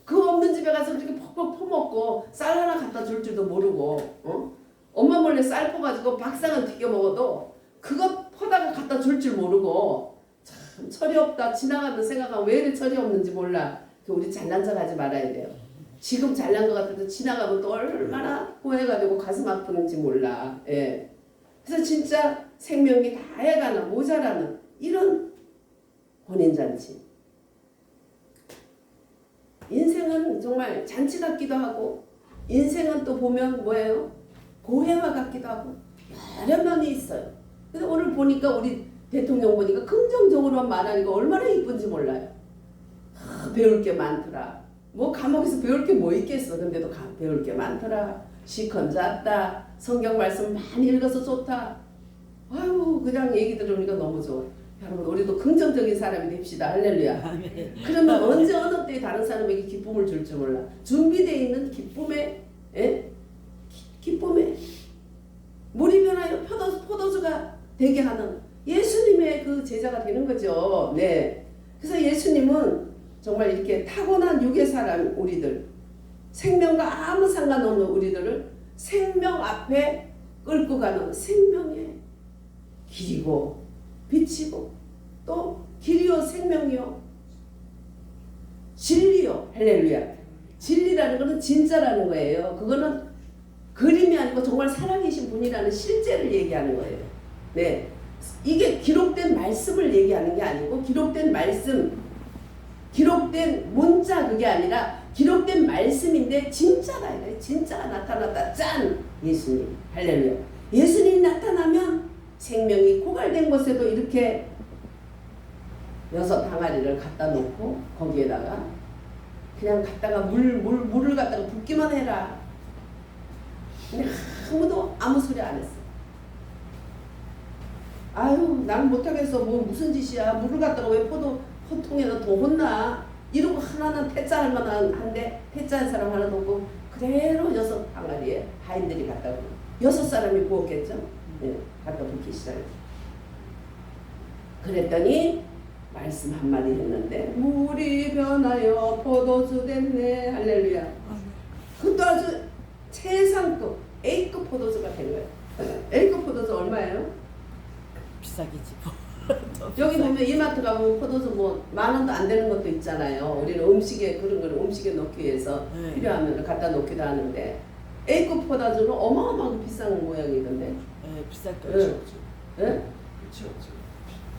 그 없는 집에 가서 그렇게 퍽퍽 퍼먹고 쌀 하나 갖다 줄 줄도 모르고 엄마 몰래 쌀 퍼가지고 밥상은 튀겨 먹어도 그거 퍼다가 갖다 줄 줄 모르고 참 철이 없다. 지나가면 생각하면 왜 이렇게 철이 없는지 몰라. 우리 잘난 척 하지 말아야 돼요. 지금 잘난 것 같아도 지나가면 또 얼마나 후회가 되고 가슴 아프는지 몰라. 예. 그래서 진짜 생명이 다 해가는 모자라는 이런 혼인잔치. 인생은 정말 잔치 같기도 하고 인생은 또 보면 뭐예요? 고해화 같기도 하고 여러 면이 있어요. 그래서 오늘 보니까 우리 대통령 보니까 긍정적으로만 말하니까 얼마나 이쁜지 몰라요. 배울 게 많더라. 뭐 감옥에서 배울 게 뭐 있겠어. 근데도 배울 게 많더라. 시컨 잤다. 성경 말씀 많이 읽어서 좋다. 아유 그냥 얘기 들으니까 너무 좋아. 여러분 우리도 긍정적인 사람이 됩시다. 할렐루야. 그러면 언제 어느 때 다른 사람에게 기쁨을 줄 줄 몰라. 준비되어 있는 기쁨에 기쁨에 물이 변하여 포도주가 되게 하는 예수님의 그 제자가 되는 거죠. 네. 그래서 예수님은 정말 이렇게 타고난 육의 사람 우리들 생명과 아무 상관없는 우리들을 생명 앞에 끌고 가는 생명의 길이고 빛이고 또 길이요 생명이요 진리요. 할렐루야. 진리라는 것은 진짜라는 거예요. 그거는 그림이 아니고 정말 살아계신 분이라는 실제를 얘기하는 거예요. 네. 이게 기록된 말씀을 얘기하는 게 아니고 기록된 말씀 기록된 문자 그게 아니라 기록된 말씀인데 진짜가 아니라 진짜가 나타났다. 짠! 예수님. 할렐루야. 예수님이 나타나면 생명이 고갈된 곳에도 이렇게 6 항아리를 갖다 놓고 거기에다가 그냥 갖다가 물을 갖다가 붓기만 해라. 근데 아무도 아무 소리 안 했어. 아유 난 못하겠어. 뭐 무슨 짓이야. 물을 갖다가 왜 포통에다 더 혼나. 이러고 하나는 퇴짜할 만한데 퇴짜한 사람 하나도 없고 그대로 6 항아리에 하인들이 갖다 붓고 6 사람이 부었겠죠. 네, 갖다 붓기 시작했죠. 그랬더니 말씀 한마디 했는데 물이 변하여 포도주 됐네. 할렐루야. 그것도 아주 최상급 A급 포도주가 된 거예요. A급 포도주 얼마예요? 비싸겠지 뭐. 여기 보면 이마트 가면 포도주 뭐 10,000원도 안 되는 것도 있잖아요. 우리는 음식에 그런 거를 음식에 넣기 위해서 네. 필요하면 갖다 놓기도 하는데 A급 포도주는 어마어마하게 비싼 모양이던데. 네, 비쌀 네. 거죠. 예?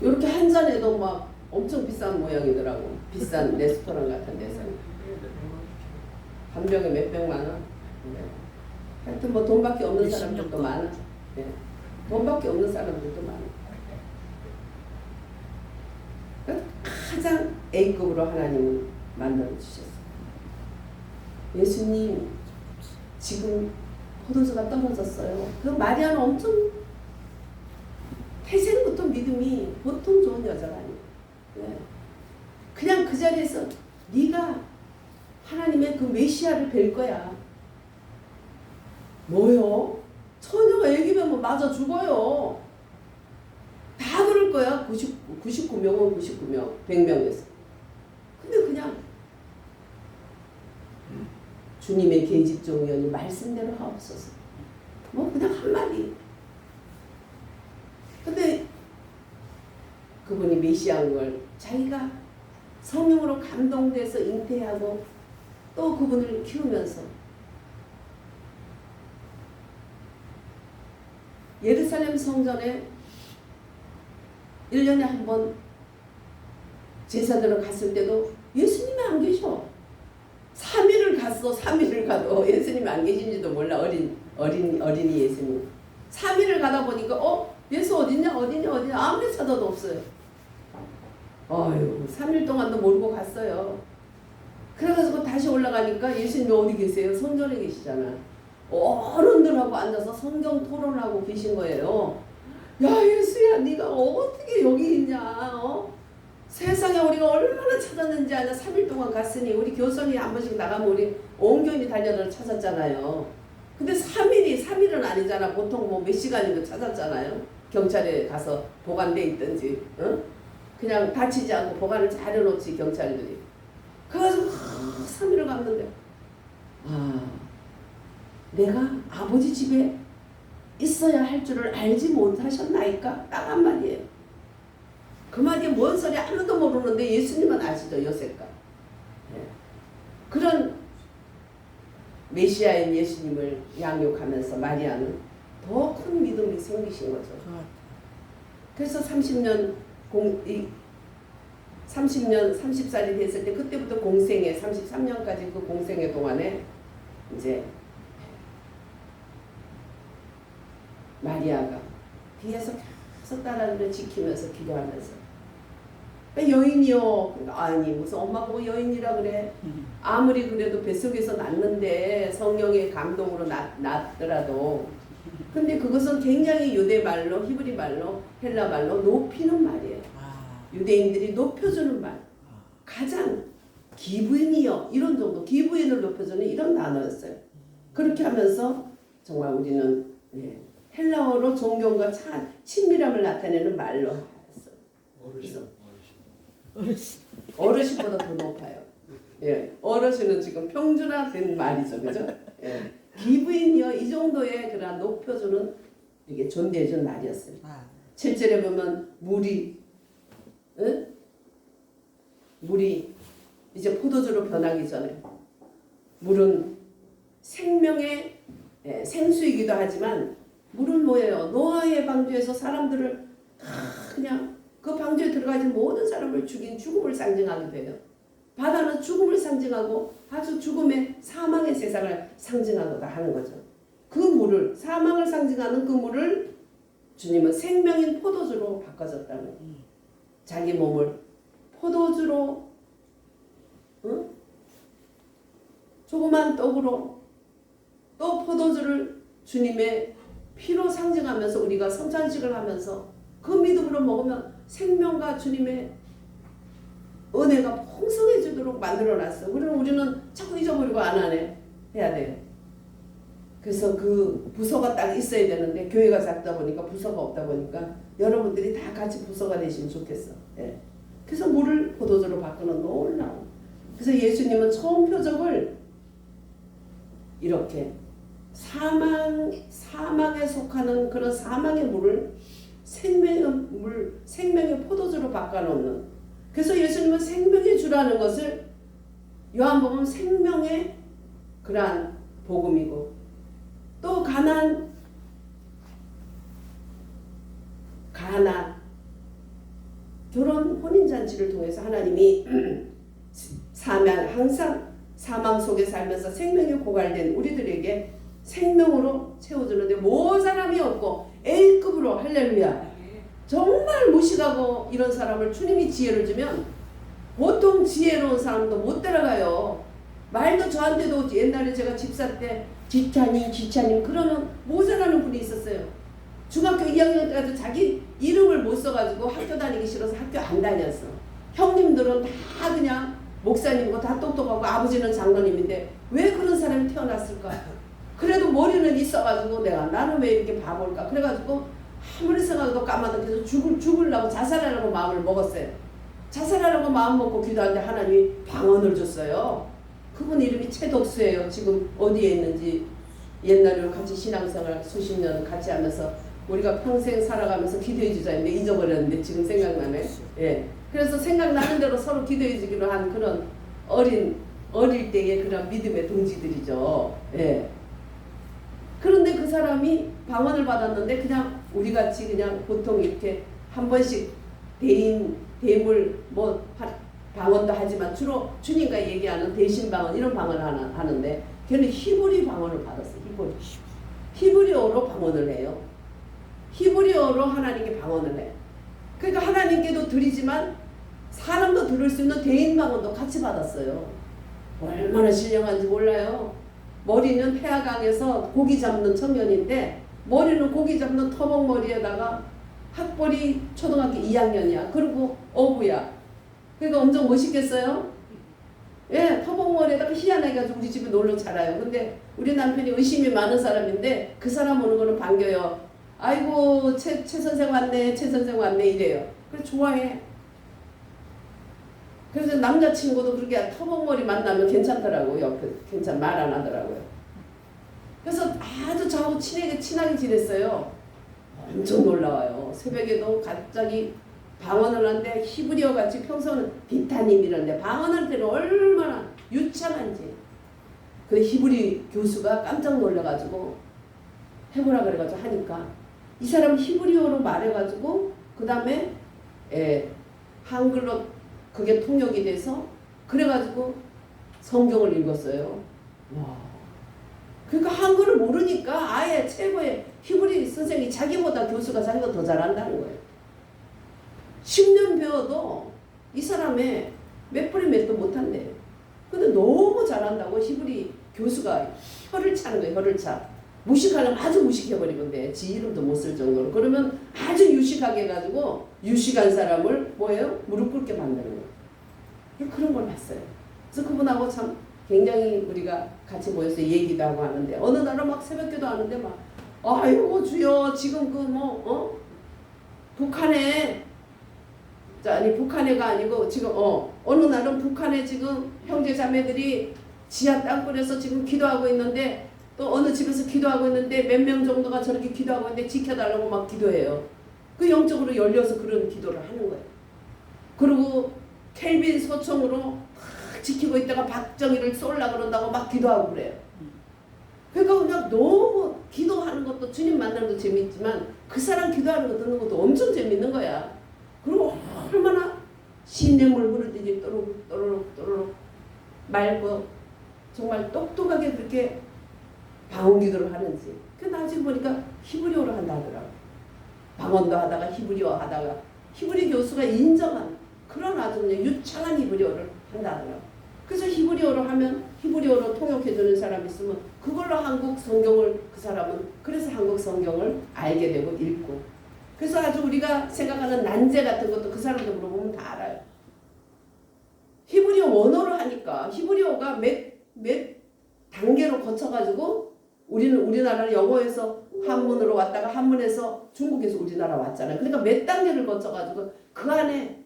이렇게 한 잔에도 막 엄청 비싼 모양이더라고. 비싼 레스토랑 같은 데서 한 병에 몇백만 원. 네. 하여튼 뭐 돈밖에 없는 사람들도 많아. 네. 돈밖에 없는 사람들도 많아. 가장 A급으로 하나님은 만들어 주셨어요. 예수님 지금 포도주가 떨어졌어요. 그 마리아는 엄청 태생부터 믿음이 보통 좋은 여자가 아니에요. 네. 그냥 그 자리에서 네가 하나님의 그 메시아를 뵐 거야. 뭐요? 처녀가 애기 뵈면 맞아 죽어요. 다 그럴 거야. 99명은 99명, 100명에서. 근데 그냥 주님의 계집종이여니 말씀대로 하옵소서. 뭐 그냥 한마디. 근데 그분이 메시아인 걸 자기가 성령으로 감동돼서 잉태하고 또 그분을 키우면서 예루살렘 성전에 1년에 한 번 제사들을 갔을 때도 예수님이 안 계셔. 3일을 갔어. 3일을 가도 예수님이 안 계신지도 몰라. 어린이 예수님. 3일을 가다 보니까 예수 어딨냐 아무리 찾아도 없어요. 어휴 3일 동안도 모르고 갔어요. 그래가지고 다시 올라가니까 예수님이 어디 계세요? 성전에 계시잖아. 어른들하고 앉아서 성경 토론하고 계신 거예요. 야 예수야 네가 어떻게 여기 있냐. 세상에 우리가 얼마나 찾았는지 아냐. 3일 동안 갔으니 우리 교선이 한 번씩 나가면 우리 온 교인이 달려들 찾았잖아요. 근데 3일은 아니잖아. 보통 뭐 몇 시간이면 찾았잖아요. 경찰에 가서 보관돼 있든지 그냥 다치지 않고 보관을 잘 해놓지 경찰들이. 그래가지고 3일을 갔는데 내가 아버지 집에 있어야 할 줄을 알지 못하셨나이까? 딱 한마디예요. 그 말이 뭔 소리 아무도 모르는데 예수님은 아시죠? 요셉과. 예. 그런 메시아인 예수님을 양육하면서 마리아는 더 큰 믿음이 생기신 거죠. 그래서 30년 30살이 됐을 때 그때부터 공생애 33년까지 그 공생애 동안에 이제 마리아가 뒤에서 계속 따라를 지키면서 기도하면서 여인이요. 아니 무슨 엄마 보고 여인이라 그래. 아무리 그래도 뱃속에서 낳는데 성령의 감동으로 낳더라도 근데 그것은 굉장히 유대 말로 히브리 말로 헬라 말로 높이는 말이에요. 유대인들이 높여주는 말. 가장 기부인이요. 이런 정도 기부인을 높여주는 이런 단어였어요. 그렇게 하면서 정말 우리는 헬라어로 존경과 친밀함을 나타내는 말로 했어요. 어르신보다 더 높아요. 예, 어르신은 지금 평준화된 말이죠, 그죠? 예, 기부인이요 이 정도의 그런 높여주는 이게 존대해준 말이었어요. 7절에 보면 물이 이제 포도주로 변하기 전에 물은 생명의 생수이기도 하지만 물은 뭐예요? 노아의 방주에서 사람들을 다 그냥 그 방주에 들어가진 모든 사람을 죽인 죽음을 상징하기도 해요. 바다는 죽음을 상징하고 아주 죽음의 사망의 세상을 상징하기도 하는 거죠. 그 물을 사망을 상징하는 그 물을 주님은 생명인 포도주로 바꿔줬다는 거예요. 자기 몸을 포도주로 조그만 떡으로 또 포도주를 주님의 피로 상징하면서 우리가 성찬식을 하면서 그 믿음으로 먹으면 생명과 주님의 은혜가 풍성해지도록 만들어놨어. 우리는 자꾸 잊어버리고 안 하네. 해야 돼요. 그래서 그 부서가 딱 있어야 되는데 교회가 작다 보니까 부서가 없다 보니까 여러분들이 다 같이 부서가 되시면 좋겠어. 예. 그래서 물을 포도주로 바꾸는 놀라운. 그래서 예수님은 처음 표적을 이렇게 사망에 속하는 그런 사망의 물을 생명의 포도주로 바꿔놓는. 그래서 예수님은 생명의 주라는 것을 요한복음 생명의 그러한 복음이고 또 가난 결혼 혼인잔치를 통해서 하나님이 항상 사망 속에 살면서 생명이 고갈된 우리들에게 생명으로 채워주는데 모든 사람이 없고 A급으로 할렐루야 정말 무식하고 이런 사람을 주님이 지혜를 주면 보통 지혜로운 사람도 못 따라가요. 말도 저한테도 옛날에 제가 집사 때 지차님 그러면 모자라는 분이 있었어요. 중학교 2학년 때까지 자기 이름을 못 써가지고 학교 다니기 싫어서 학교 안 다녔어. 형님들은 다 그냥 목사님이고 다 똑똑하고 아버지는 장로님인데 왜 그런 사람이 태어났을까? 그래도 머리는 있어가지고 나는 왜 이렇게 바볼까? 그래가지고 아무리 생각해도 까마득해서 죽으려고 자살하려고 마음을 먹었어요. 자살하려고 마음 먹고 기도하는데 하나님이 방언을 줬어요. 그분 이름이 최덕수예요. 지금 어디에 있는지 옛날에 같이 신앙생활 수십 년 같이 하면서 우리가 평생 살아가면서 기도해 주자 했는데 잊어버렸는데 지금 생각나네. 예. 그래서 생각나는 대로 서로 기도해 주기로 한 그런 어릴 때의 그런 믿음의 동지들이죠. 예. 그런데 그 사람이 방언을 받았는데 그냥 우리같이 그냥 보통 이렇게 한 번씩 대물 방언도 하지만 주로 주님과 얘기하는 대신 방언 이런 방언을 하는데 걔는 히브리 방언을 받았어요. 히브리어로 방언을 해요. 히브리어로 하나님께 방언을 해. 그러니까 하나님께도 드리지만 사람도 들을 수 있는 대인 방언도 같이 받았어요. 얼마나 신령한지 몰라요. 머리는 태화강에서 고기 잡는 청년인데 머리는 고기 잡는 터벅머리에다가 학벌이 초등학교 2학년이야. 그리고 어부야. 그러니까 엄청 멋있겠어요? 예, 터벅머리에다가 희한하게 가지고 우리 집에 놀러 자라요. 근데 우리 남편이 의심이 많은 사람인데 그 사람 오는 거는 반겨요. 아이고 최 선생 왔네, 최 선생 왔네 이래요. 그래서 좋아해. 그래서 남자친구도 그렇게 터벅머리 만나면 괜찮더라고요. 옆에 말 안 하더라고요. 그래서 아주 저하고 친하게 지냈어요. 엄청 놀라워요. 새벽에도 갑자기 방언을 하는데 히브리어 같이 평소는 비타님이라는데 방언할 때는 얼마나 유창한지. 그 히브리 교수가 깜짝 놀라가지고 해보라 그래가지고 하니까 이 사람 히브리어로 말해가지고 그 다음에 한글로 그게 통역이 돼서 그래가지고 성경을 읽었어요. 와. 그러니까 한글을 모르니까 아예 최고의 히브리 선생이 자기보다 교수가 자기가 더 잘한다는 거예요. 10년 배워도 이 사람의 몇 분의 몇도 못한대요. 근데 너무 잘한다고 히브리 교수가 혀를 차는 거예요. 혀를 차. 무식하려면 아주 무식해버리면 돼. 지 이름도 못 쓸 정도로. 그러면 아주 유식하게 해가지고 유식한 사람을 뭐예요? 무릎 꿇게 만드는 거예요. 그런 걸 봤어요. 그래서 그분하고 참 굉장히 우리가 같이 모여서 얘기도 하고 하는데 어느 날은 막 새벽기도 하는데 막 아이고 주여 지금 그 뭐 북한에 아니 북한에가 아니고 지금 어느 날은 북한에 지금 형제 자매들이 지하 땅굴에서 지금 기도하고 있는데 또 어느 집에서 기도하고 있는데 몇 명 정도가 저렇게 기도하고 있는데 지켜달라고 막 기도해요. 그 영적으로 열려서 그런 기도를 하는 거예요. 그리고 켈빈 소총으로 막 지키고 있다가 박정희를 쏠라 그런다고 막 기도하고 그래요. 그러니까 그냥 너무 기도하는 것도 주님 만나는 것도 재밌지만 그 사람 기도하는 거 듣는 것도 엄청 재밌는 거야. 그리고 얼마나 신념을 흐르듯이 또르륵 말고 정말 똑똑하게 그렇게 방언기도를 하는지. 그 나중에 보니까 히브리어로 한다 하더라고. 방언도 하다가 히브리어 하다가 히브리 교수가 인정한 그런 아주 그냥 유창한 히브리어를 한다 하더라고. 그래서 히브리어로 하면 히브리어로 통역해주는 사람이 있으면 그걸로 한국 성경을 그 사람은 그래서 한국 성경을 알게 되고 읽고 그래서 아주 우리가 생각하는 난제 같은 것도 그 사람도 물어보면 다 알아요. 히브리어 원어를 하니까 히브리어가 몇 단계로 거쳐가지고 우리나라는 영어에서 한문으로 왔다가 한문에서 중국에서 우리나라 왔잖아요. 그러니까 몇 단계를 거쳐가지고 그 안에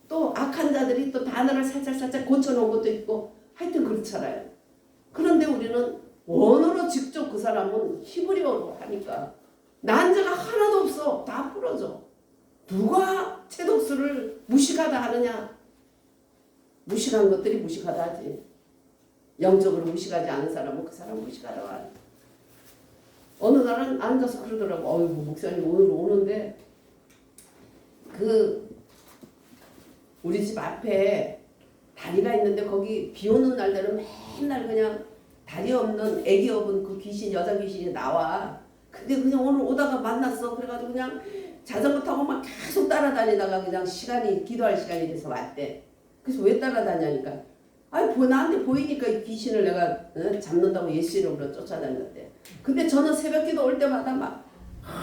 또 악한 자들이 또 단어를 살짝 고쳐놓은 것도 있고 하여튼 그렇잖아요. 그런데 우리는 원어로 직접 그 사람은 히브리어로 하니까 난제가 하나도 없어. 다 풀어져. 누가 채독수를 무식하다 하느냐. 무식한 것들이 무식하다 하지. 영적으로 무식하지 않은 사람은 그 사람 무식하다고 하지. 어느 날은 앉아서 그러더라고. 어이구 목사님 오늘 오는데 우리 집 앞에 다리가 있는데 거기 비 오는 날들은 맨날 그냥 다리 없는 애기 업은 그 귀신 여자 귀신이 나와. 근데 그냥 오늘 오다가 만났어. 그래가지고 그냥 자전거 타고 막 계속 따라다니다가 그냥 기도할 시간이 돼서 왔대. 그래서 왜 따라다니니까 나한테 보이니까 이 귀신을 내가 잡는다고 예수 이름으로 쫓아다녔대. 근데 저는 새벽기도 올 때마다 막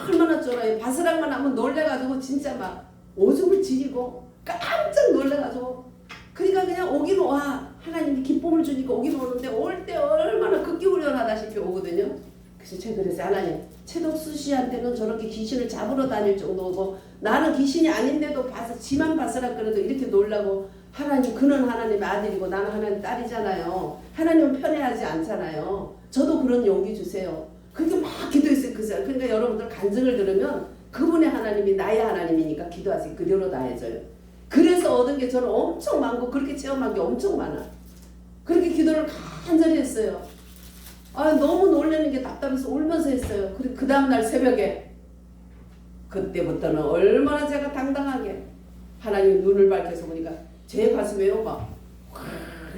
얼마나 쫄아요. 바스락만 하면 놀래가지고 진짜 막 오줌을 지리고 깜짝 놀래가지고 그러니까 그냥 오기는 와. 하나님이 기쁨을 주니까 오기는 오는데 올 때 얼마나 극기 훈련하다시피 오거든요. 그래서 제가 그랬어요. 하나님 채독수 씨한테는 저렇게 귀신을 잡으러 다닐 정도고 나는 귀신이 아닌데도 봐서 지만 바스락 그래도 이렇게 놀라고 하나님 그는 하나님의 아들이고 나는 하나님 딸이잖아요. 하나님은 편애하지 않잖아요. 저도 그런 용기 주세요. 그렇게 막 기도했어요. 그러니까 여러분들 간증을 들으면 그분의 하나님이 나의 하나님이니까 기도하세요. 그대로 다 해줘요. 그래서 얻은 게 저는 엄청 많고 그렇게 체험한 게 엄청 많아. 그렇게 기도를 간절히 했어요. 너무 놀라는 게 답답해서 울면서 했어요. 그리고 그 다음날 새벽에 그때부터는 얼마나 제가 당당하게 하나님 눈을 밝혀서 보니까 제 가슴에요 막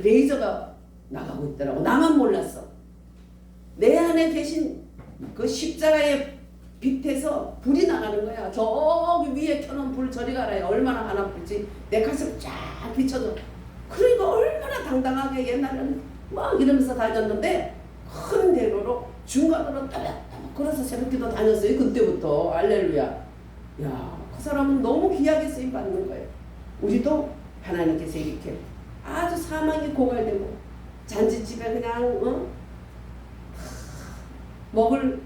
레이저가 나가고 있더라고. 나만 몰랐어. 내 안에 계신 그 십자가의 빛에서 불이 나가는 거야. 저기 위에 켜놓은 불 저리 가라. 얼마나 하나 불지 내 가슴 쫙 비춰줘. 그러니까 얼마나 당당하게 옛날에는 막 이러면서 다녔는데 큰 대로로 중간으로 따박따박 걸어서 새벽기도 다녔어요. 그때부터 할렐루야. 야, 그 사람은 너무 귀하게 쓰임 받는 거예요. 우리도 하나님께서 이렇게 아주 사망이 고갈되고 잔치집에 그냥 먹을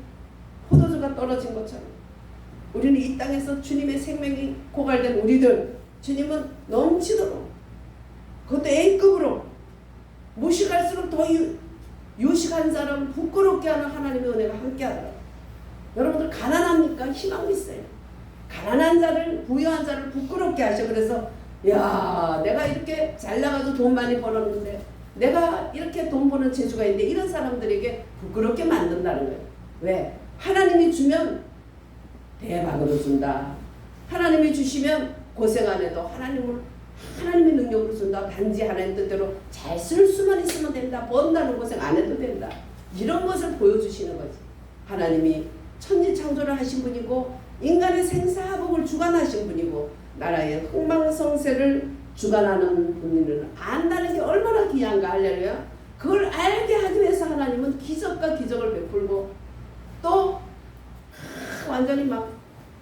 포도주가 떨어진 것처럼 우리는 이 땅에서 주님의 생명이 고갈된 우리들 주님은 넘치도록 그것도 A급으로 무식할수록 더 유식한 사람을 부끄럽게 하는 하나님의 은혜가 함께하더라고요. 여러분들 가난합니까? 희망이 있어요. 가난한 자를, 부유한 자를 부끄럽게 하셔. 그래서 야, 내가 이렇게 잘 나가도 돈 많이 벌었는데, 내가 이렇게 돈 버는 재주가 있는데, 이런 사람들에게 부끄럽게 만든다는 거예요. 왜? 하나님이 주면 대박으로 준다. 하나님이 주시면 고생 안 해도 하나님의 능력으로 준다. 단지 하나님 뜻대로 잘 쓸 수만 있으면 된다. 번다는 고생 안 해도 된다. 이런 것을 보여주시는 거지. 하나님이 천지창조를 하신 분이고 인간의 생사복을 주관하신 분이고 나라의 흥망성쇠를 주관하는 분을 안다는 게 얼마나 귀한가. 할렐루야. 그걸 알게 하기 위해서 하나님은 기적과 기적을 베풀고 또 완전히 막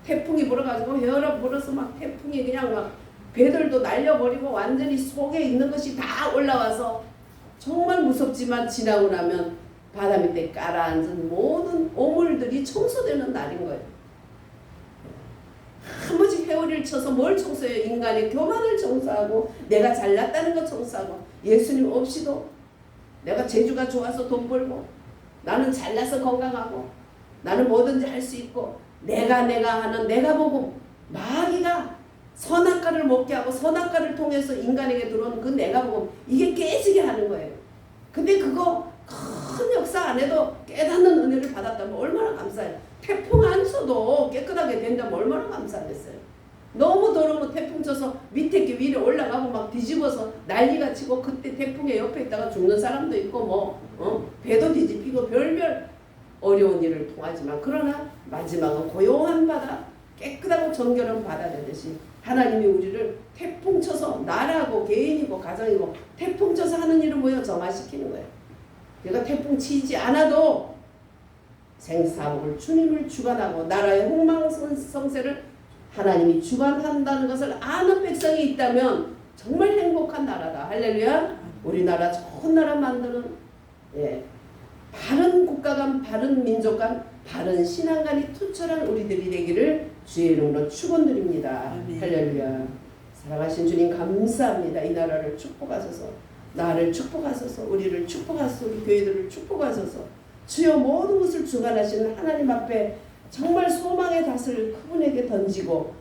태풍이 불어가지고 헤어라 불어서 막 태풍이 그냥 막 배들도 날려버리고 완전히 속에 있는 것이 다 올라와서 정말 무섭지만 지나고 나면 바다 밑에 깔아앉은 모든 오물들이 청소되는 날인 거예요. 한 번씩 회오리를 쳐서 뭘 청소해요? 인간의 교만을 청소하고 내가 잘났다는 거 청소하고 예수님 없이도 내가 재주가 좋아서 돈 벌고 나는 잘나서 건강하고 나는 뭐든지 할 수 있고 내가 하는 내가 복음 마귀가 선악과를 먹게 하고 선악과를 통해서 인간에게 들어오는 그 내가 복음 이게 깨지게 하는 거예요. 근데 그거 큰 역사 안 해도 깨닫는 은혜를 받았다면 얼마나 감사해요. 태풍 안 쳐도 깨끗하게 된다면 얼마나 감사하겠어요. 너무 더러우면 태풍 쳐서 밑에 게 위로 올라가고 막 뒤집어서 난리가 치고 그때 태풍에 옆에 있다가 죽는 사람도 있고 배도 뒤집히고 별별 어려운 일을 통하지만 그러나 마지막은 고요한 바다 깨끗하고 정결한 바다 되듯이 하나님이 우리를 태풍 쳐서 나라고 개인이고 가정이고 태풍 쳐서 하는 일은 뭐예요? 정화시키는 거예요. 내가 태풍 치지 않아도 생사복을 주님을 주관하고 나라의 흥망성쇠를 하나님이 주관한다는 것을 아는 백성이 있다면 정말 행복한 나라다. 할렐루야. 우리나라 좋은 나라 만드는 바른 국가 간 바른 민족 간 바른 신앙 간이 투철한 우리들이 되기를 주의 이름으로 축원드립니다. 할렐루야. 사랑하신 주님 감사합니다. 이 나라를 축복하소서. 나를 축복하소서. 우리를 축복하소서. 우리 교회들을 축복하소서. 주여 모든 것을 주관하시는 하나님 앞에 정말 소망의 닷을 그분에게 던지고